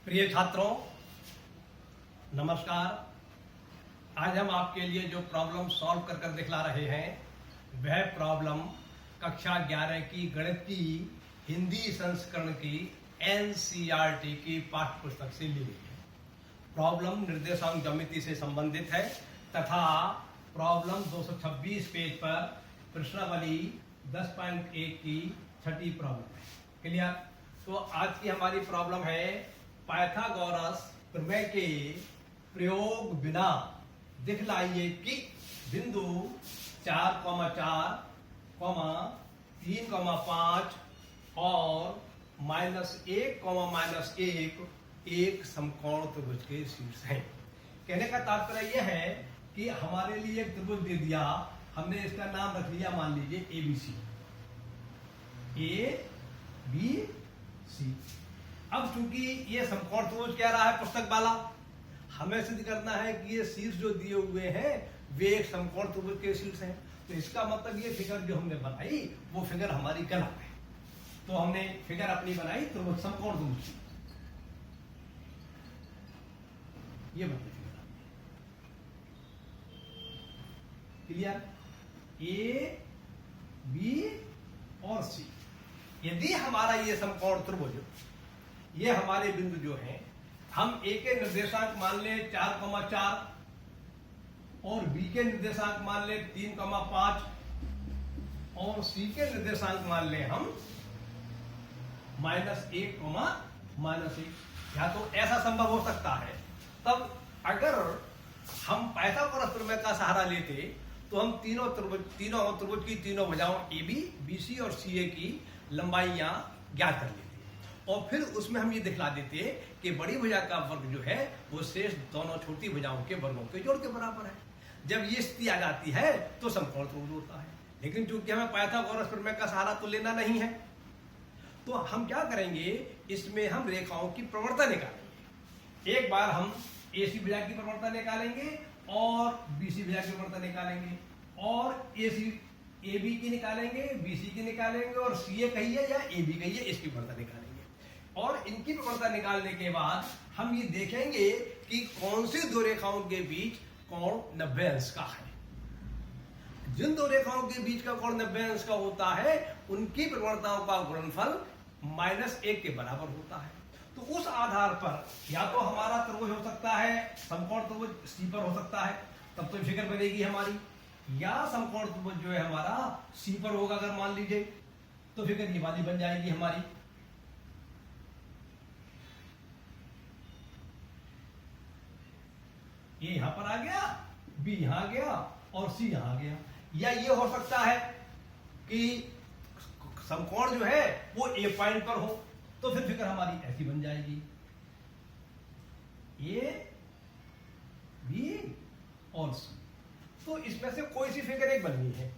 प्रिय छात्रों, नमस्कार। आज हम आपके लिए जो प्रॉब्लम सॉल्व कर कर दिखला रहे हैं वह प्रॉब्लम कक्षा 11 की गणित की हिंदी संस्करण की एनसीईआरटी की पाठ्य पुस्तक से ली गई है। प्रॉब्लम निर्देशांक ज्यामिति से संबंधित है तथा प्रॉब्लम 226 पेज पर प्रश्नावली 10.1 की छठी प्रॉब्लम है। क्लियर? तो आज की हमारी प्रॉब्लम है पाइथागोरस प्रमेय के प्रयोग बिना दिखलाइए कि बिंदु 4,4, 3,5 और -1, एक समकोण त्रिभुज के शीर्ष हैं। कहने का तात्पर्य यह है कि हमारे लिए एक त्रिभुज दे दिया, हमने इसका नाम रख लिया, मान लीजिए ABC, ABC। अब चूंकि ये समकोण त्रिभुज कह रहा है पुस्तक वाला, हमें सिद्ध करना है कि ये शीर्ष जो दिए हुए हैं वे एक समकोण त्रिभुज के शीर्ष हैं। तो इसका मतलब ये फिगर जो हमने बनाई वो फिगर हमारी गलत है। तो हमने फिगर अपनी बनाई त्रिभुज, समकोण त्रिभुज, ये बनती फिगर। क्लियर? A, B और C। यदि हमारा ये समकोण त्रिभुज, ये हमारे बिंदु जो हैं, हम A के निर्देशांक मान लें 4,4 और B के निर्देशांक मान लें 3,5 और C के निर्देशांक मान लें हम -1, या तो ऐसा संभव हो सकता है। तब अगर हम पाइथागोरस प्रमेय का सहारा लेते तो हम तीनों त्रिभुज की तीनों भुजाओं AB, BC और CA की लंबाइयां ज्ञात कर लेते और फिर उसमें हम ये दिखला देते कि बड़ी भुजा का वर्ग जो है वो शेष दोनों छोटी भुजाओं के वर्गों के जोड़ के बराबर है। जब ये स्थिति आ जाती है तो समकोण त्रिभुज होता है। लेकिन चूंकि हमें पाइथागोरस प्रमेय का सहारा तो लेना नहीं है, तो हम क्या करेंगे, इसमें हम रेखाओं की प्रवणता निकालेंगे। एक बार हम AC भुजा की प्रवणता निकालेंगे और BC भुजा की प्रवणता निकालेंगे और AB की निकालेंगे, BC की निकालेंगे और CA कहिए या AB कहिए, इसकी प्रवणता निकालेंगे। और इनकी प्रवणता निकालने के बाद हम ये देखेंगे कि कौन सी दो रेखाओं के बीच कोण 90 अंश का है। जिन दो रेखाओं के बीच का कोण 90 अंश का होता है उनकी प्रवणताओं का गुणनफल -1 के बराबर होता है। तो उस आधार पर या तो हमारा त्रिभुज हो सकता है, समकोण त्रिभुज C पर हो सकता है, तब तो फिगर बनेगी हमारी, या समकोण त्रिभुज जो है हमारा C पर होगा अगर मान लीजिए, तो फिगर ये वाली बन जाएगी हमारी। ये यहां पर आ गया, B यहां आ गया और C यहां आ गया। या ये हो सकता है कि समकोण जो है वो A पॉइंट पर हो, तो फिर फिगर हमारी ऐसी बन जाएगी, A, B और C। तो इसमें से कोई सी फिगर एक बननी है।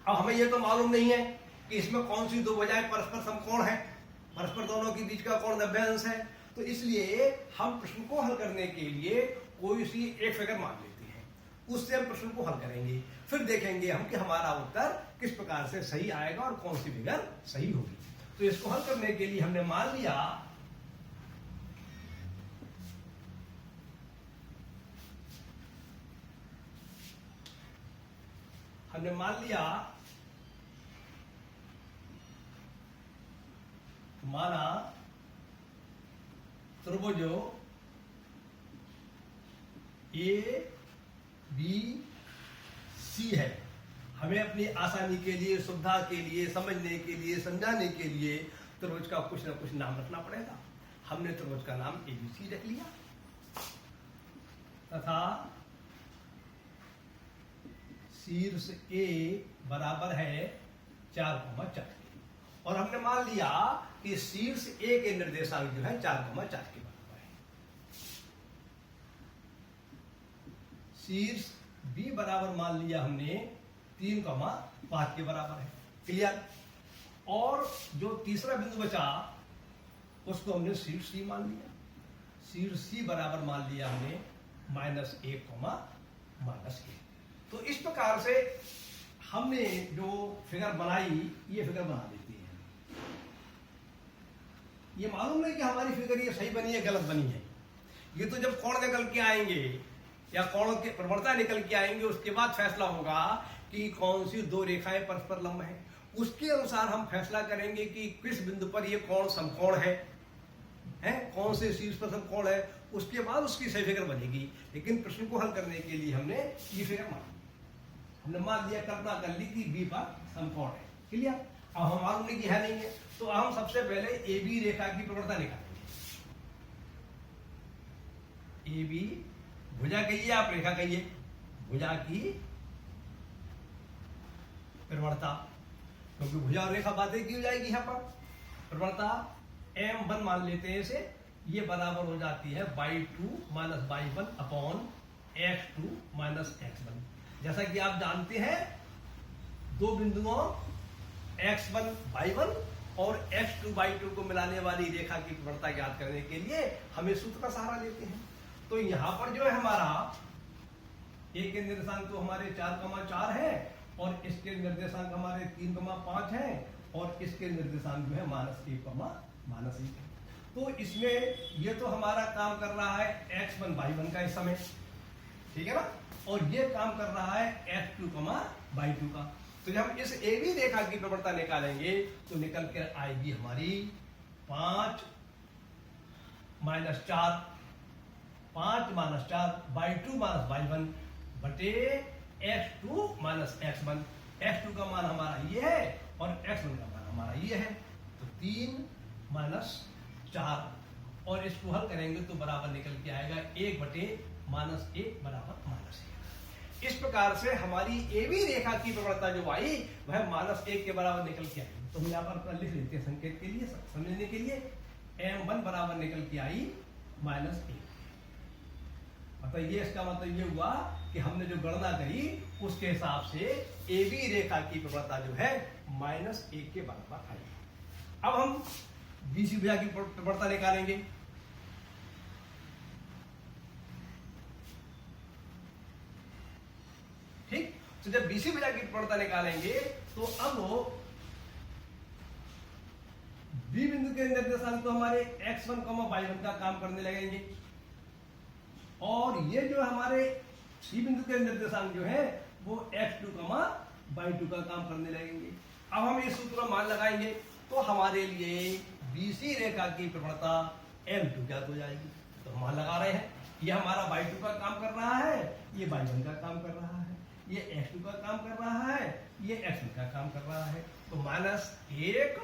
अब हमें ये तो मालूम नहीं है कि इसमें कौन सी दो भुजाएं परस्पर समकोण है, परस्पर दोनों के बीच का कोण 90 अंश है। तो इसलिए हम प्रश्न को हल करने के लिए कोई सी एक फिगर मान लेते हैं, उससे हम प्रश्न को हल करेंगे। फिर देखेंगे हम कि हमारा उत्तर किस प्रकार से सही आएगा और कौन सी फिगर सही होगी। तो इसको हल करने के लिए हमने मान लिया माना त्रिभुज ABC है। हमें अपनी आसानी के लिए, सुविधा के लिए, समझने के लिए, समझाने के लिए त्रिभुज का कुछ ना कुछ नाम रखना पड़ेगा। हमने त्रिभुज का नाम ABC रख लिया तथा शीर्ष A बराबर है 4,4 और हमने मान लिया कि शीर्ष A के निर्देशांक जो है 4,4 के बराबर है। शीर्ष B बराबर मान लिया हमने 3,5 के बराबर है। क्लियर? और जो तीसरा बिंदु बचा उसको हमने शीर्ष C मान लिया। शीर्ष C बराबर मान लिया हमने -1, तो इस प्रकार से हमने जो फिगर बनाई ये फिगर बना देती है। ये मालूम नहीं कि हमारी फिगर ये सही बनी है गलत बनी है। ये तो जब कोण निकल के आएंगे या कोण के प्रवणता निकल के आएंगे उसके बाद फैसला होगा कि कौन सी दो रेखाएं परस्पर लंब है। उसके अनुसार हम फैसला करेंगे कि किस बिंदु पर ये कोण समकोण है, कौन से शीर्ष पर समकोण है। उसके बाद उसकी सही फिगर बनेगी। लेकिन प्रश्न को हल करने के लिए हमने ये फिगर मानी, हमने मान लिया, कल्पना कर ली कि बी पर समकोण है। क्लियर? अब हम मालूम नहीं कि है नहीं है, तो हम सबसे पहले ए बी रेखा की प्रवणता निकालेंगे। ए बी भुजा कहिए, आप रेखा कहिए, भुजा की प्रवणता, क्योंकि भुजा और रेखा बातें की हो जाएगी यहाँ पर। प्रवणता m1 मान लेते हैं इसे, ये बराबर हो जाती है y2 minus y1 upon x2 minus x1। जैसा कि आप जानते हैं दो बिंदुओं x1 y1 और x2 y2 को मिलाने वाली रेखा की प्रवणता ज्ञात करने के लिए हमें सूत्र का सहारा लेते हैं। तो यहां पर जो है हमारा a के निर्देशांक तो हमारे 4,4 है और इसके निर्देशांक हमारे 3,5 है और इसके निर्देशांक जो है -1, -1 है। तो इसमें ये तो हमारा काम कर रहा है x1 y1 का इस समय, ठीक है ना, और ये काम कर रहा है x2, y2 का। तो जब हम इस AB रेखा की प्रवणता निकालेंगे तो निकल कर आएगी हमारी 5 - 4, 5 - 4 y2 - y1 बटे x2 - x1। x2 का मान हमारा ये है और x1 का मान हमारा ये है, तो 3 - 4 और इसको हल करेंगे तो बराबर निकल के आएगा 1 बटे -1 बराबर -1। इस प्रकार से हमारी AB रेखा की प्रवणता जो आई वह -1 के बराबर निकल के आई। तो हम यहाँ पर लिख लेते हैं संकेत के लिए, समझने के लिए। m1 बराबर निकल के आई -1। मतलब ये इसका मतलब ये हुआ कि हमने जो गणना करी उसके हिसाब से AB रेखा की प्रवणता जो है -1 के बराबर आई। अब हम BC भुजा की प्रवणता निकालेंगे। ठीक, तो जब BC भुजा की प्रवणता निकालेंगे तो अब B बिंदु के निर्देशांक तो हमारे x1, y1 का काम करने लगेंगे और ये जो हमारे C बिंदु के निर्देशांक जो है वो x2, y2 का काम करने लगेंगे। अब हम इस सूत्र में मान लगाएंगे तो हमारे लिए BC रेखा की प्रवणता m2 ज्ञात हो जाएगी। तो हम मान लगा रहे हैं, ये हमारा y2 का काम कर रहा है, ये y1 का काम कर रहा है, ये x2 का काम कर रहा है, ये x1 का काम कर रहा है। तो -1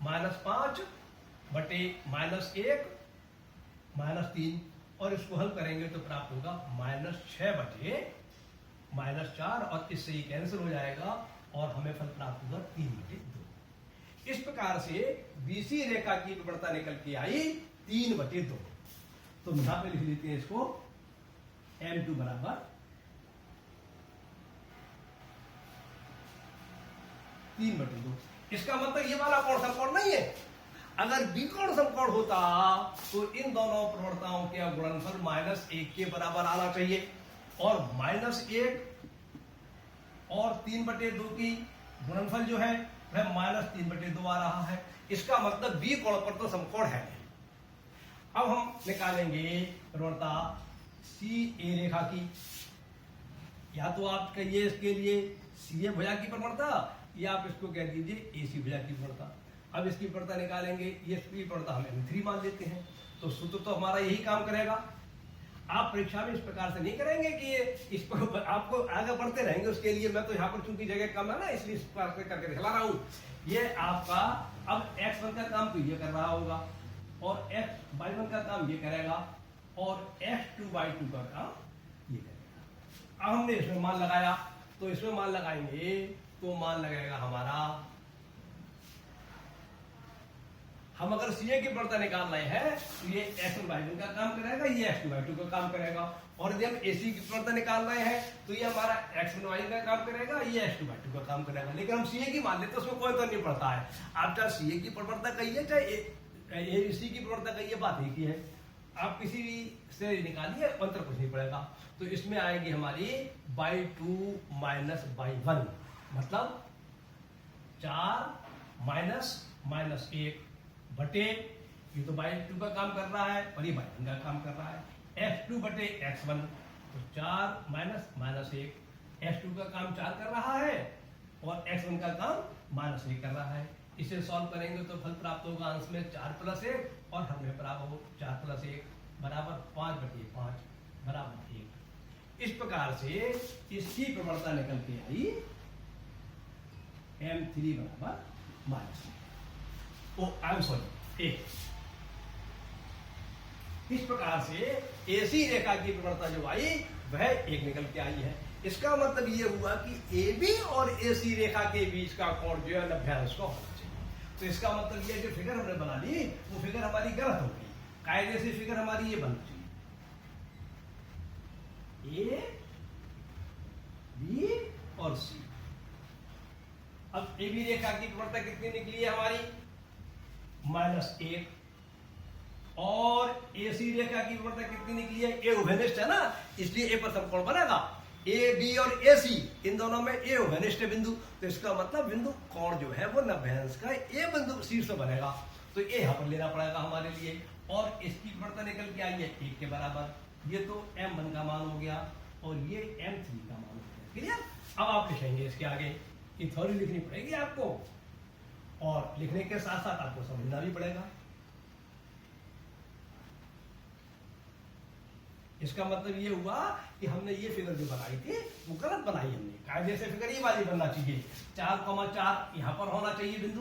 -5 बटे -1 -3 और इसको हल करेंगे तो प्राप्त होगा -6 बटे -4 और इससे ही कैंसिल हो जाएगा और हमें फल प्राप्त होगा 3 बटे 2। इस प्रकार से BC रेखा की प्रवणता निकल के आई 3 बटे 2। तो यहां पे लिख लेते हैं इसको m2 बराबर 3 बटे 2। इसका मतलब ये वाला कोण समकोण नहीं है। अगर B कोण समकोण होता तो इन दोनों प्रवणताओं के गुणनफल -1 के बराबर आना चाहिए और -1 और 3 बटे 2 की गुणनफल जो है वह -3 बटे 2 आ रहा है। इसका मतलब B कोण पर तो समकोण है। अब हम निकालेंगे प्रवणता CA रेखा की। या तो आप कहिए इसके लिए CA भुजा की प्रवणता या आप इसको कह दीजिए AC भुजा की प्रवणता। अब इसकी प्रवणता निकालेंगे, ये इसकी प्रवणता हम m3 मान लेते हैं। तो सूत्र तो हमारा यही काम करेगा। आप परीक्षा में इस प्रकार से नहीं करेंगे कि ये इस पर आपको आगे बढ़ते रहेंगे। उसके लिए मैं तो यहाँ पर चूंकि जगह कम है ना, इसलिए इस प्रकार से करके दिखला रहा हूँ। ये आपका अब x1 का काम तो ये कर रहा होगा और y1 का काम ये करेगा और x2 y2 का काम ये करेगा। अब हमने इसमें मान लगाया तो इसमें मान लगाएंगे तो मान लगेगा हमारा, हम अगर CA की प्रवणता निकाल रहे हैं तो ये x1 y1 का काम करेगा, ये x2 y2 का काम करेगा। और यदि हम AC की प्रवणता निकाल रहे हैं तो ये हमारा x1 y1 का काम करेगा, ये x2 y2 का काम करेगा। लेकिन हम CA की मान लेते हैं, उसमें कोई तो नहीं पड़ता है। आप चाहे CA की प्रवणता कहिए चाहे AC की प्रवणता कहिए, बात एक ही है। आप किसी भी से निकालिए, अंतर कुछ नहीं पड़ेगा। तो इसमें आएगी हमारी y2 - y1 मतलब 4 - -1 बटे ये तो बाई टू का काम कर रहा है और ये बाई वन का काम कर रहा है, x2 बटे x1 तो 4 माइनस माइनस 1, x2 का काम 4 कर रहा है और x1 का काम माइनस 1 कर रहा है। इसे सॉल्व करेंगे तो फल प्राप्त होगा अंश में 4 प्लस 1 और हमें प्राप्त हो 4 प्लस 1 बराबर 5 बटे 5 बराबर 1। इस प्रकार से इसकी प्रवणता निकल के आई M3 बराबर माइनस इस प्रकार से एसी रेखा की प्रवणता जो आई वह 1 निकल के आई है। इसका मतलब ये हुआ कि AB और AC रेखा के बीच का कोण जो है 90 अंश का होना चाहिए। तो इसका मतलब ये जो फिगर हमने बना ली वो फिगर हमारी गलत हो गई। कायदे से फिगर हमारी ये बननी चाहिए A, B और C। अब AB रेखा की प्रवणता कितनी निकली है हमारी -1 और AC रेखा की प्रवणता कितनी निकली है A उभयनिष्ठ है ना, इसलिए A पर समकोण बनेगा। A, B और AC इन दोनों में A उभयनिष्ठ बिंदु, तो इसका मतलब बिंदु कोण जो है वो 90 अंश का A बिंदु शीर्ष बनेगा। तो A यहाँ पर लेना पड़ेगा हमारे लिए और इसकी प्रवणता निकल के आई है 1 के बराबर। ये तो M1 का मान हो गया और ये M3 का मान हो गया। क्लियर? अब आप लिखेंगे इसके आगे, ये थ्योरी लिखनी पड़ेगी आपको और लिखने के साथ साथ आपको समझना भी पड़ेगा। इसका मतलब ये हुआ कि हमने ये फिगर जो बनाई थी वो गलत बनाई हमने। कायदे से फिगर ये वाली बनना चाहिए, 4,4 यहाँ पर होना चाहिए बिंदु,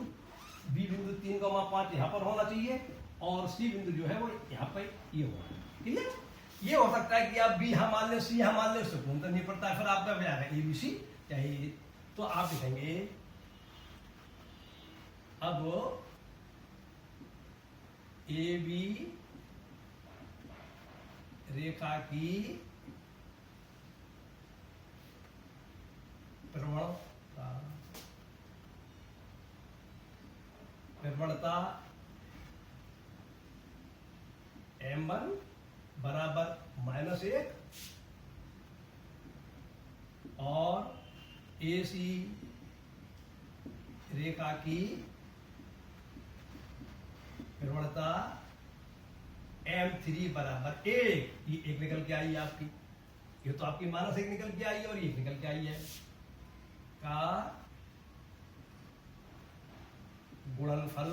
B बिंदु 3,5 यहाँ पर होना चाहिए और C बिंदु जो है वो यहाँ पर ये होगा। ठीक है? ये हो सकता है कि आप B यहाँ मान ले, C यहाँ मान ले, उससे कोई नहीं पड़ता है, फिर आपका क्या है ABC चाहिए। तो आप लिखेंगे अब AB रेखा की प्रवणता M1 बराबर -1 और AC रेखा की प्रवणता M3 बराबर 1। ये 1 निकल के आई है आपकी, ये तो आपकी -1 निकल के आई है और ये 1 निकल के आई है का गुणनफल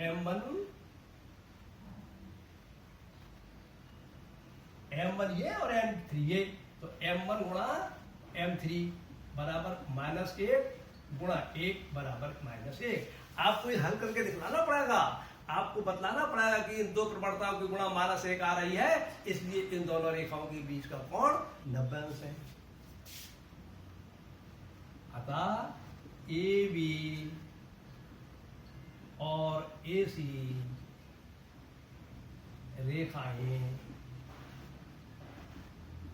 M1 ये और M3 ये, तो M1 गुणा M3 बराबर -1 गुणा 1 बराबर -1। आपको ये हल करके दिखलाना पड़ेगा, आपको बतलाना पड़ेगा कि इन दो प्रवणताओं की गुणा -1 आ रही है, इसलिए इन दोनों रेखाओं के बीच का कोण 90 अंश है। अतः AB और AC रेखाएं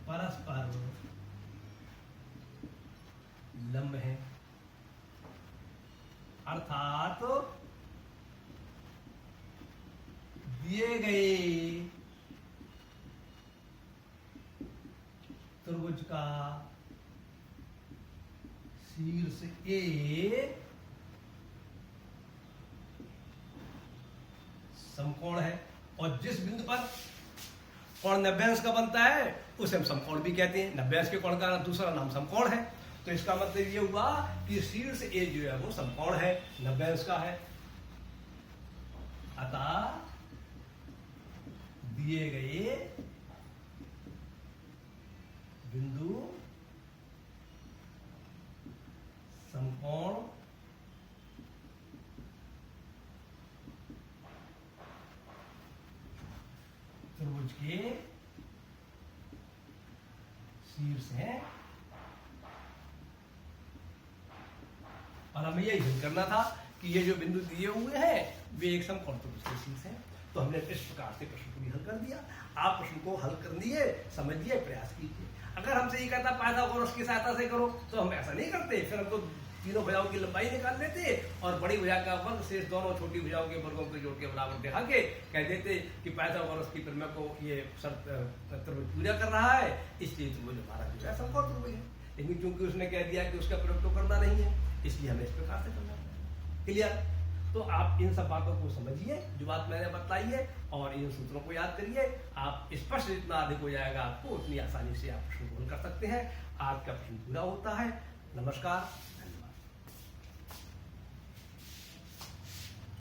परस्पर लंब हैं, अर्थात दिए गए त्रिभुज का शीर्ष A समकोण है और जिस बिंदु पर कोण 90 अंश का बनता है उसे हम समकोण भी कहते हैं। 90 अंश के कोण का दूसरा नाम समकोण है। तो इसका मतलब ये हुआ कि शीर्ष A जो है वो समकोण है, 90 अंश का है। अतः दिए गए बिंदु समकोण त्रिभुज के शीर्ष है और हमें यही हल करना था कि ये जो बिंदु दिए हुए हैं वे एक समकोण त्रिभुज के शीर्ष हैं। तो हमने इस प्रकार से प्रश्न को भी हल कर दिया। आप प्रश्न को हल करनिए, समझिए, प्रयास कीजिए। अगर हमसे ये कहता पाइथागोरस की सहायता से करो तो हम ऐसा नहीं करते, फिर हम तो तीनों भुजाओं की लंबाई निकाल लेते और बड़ी भुजा का वर्ग शेष दोनों छोटी भुजाओं के वर्गों को जोड़ के बराबर दिखा के कह देते कि पाइथागोरस की प्रमेय को ये त्रिभुज पूरा कर रहा है, इसलिए त्रिभुज हमारा जो है समकोण त्रिभुज है। लेकिन क्योंकि उसने कह दिया कि उसका प्रयोग तो करना नहीं है, इसलिए हमें इस प्रकार से करना है। क्लियर? तो आप इन सब बातों को समझिए जो बात मैंने बताई है, और इन सूत्रों को याद करिए। आप स्पष्ट जितना अधिक हो जाएगा आपको, उतनी आसानी से आप प्रश्न पूर्ण कर सकते हैं। आपका प्रश्न पूरा होता है। नमस्कार।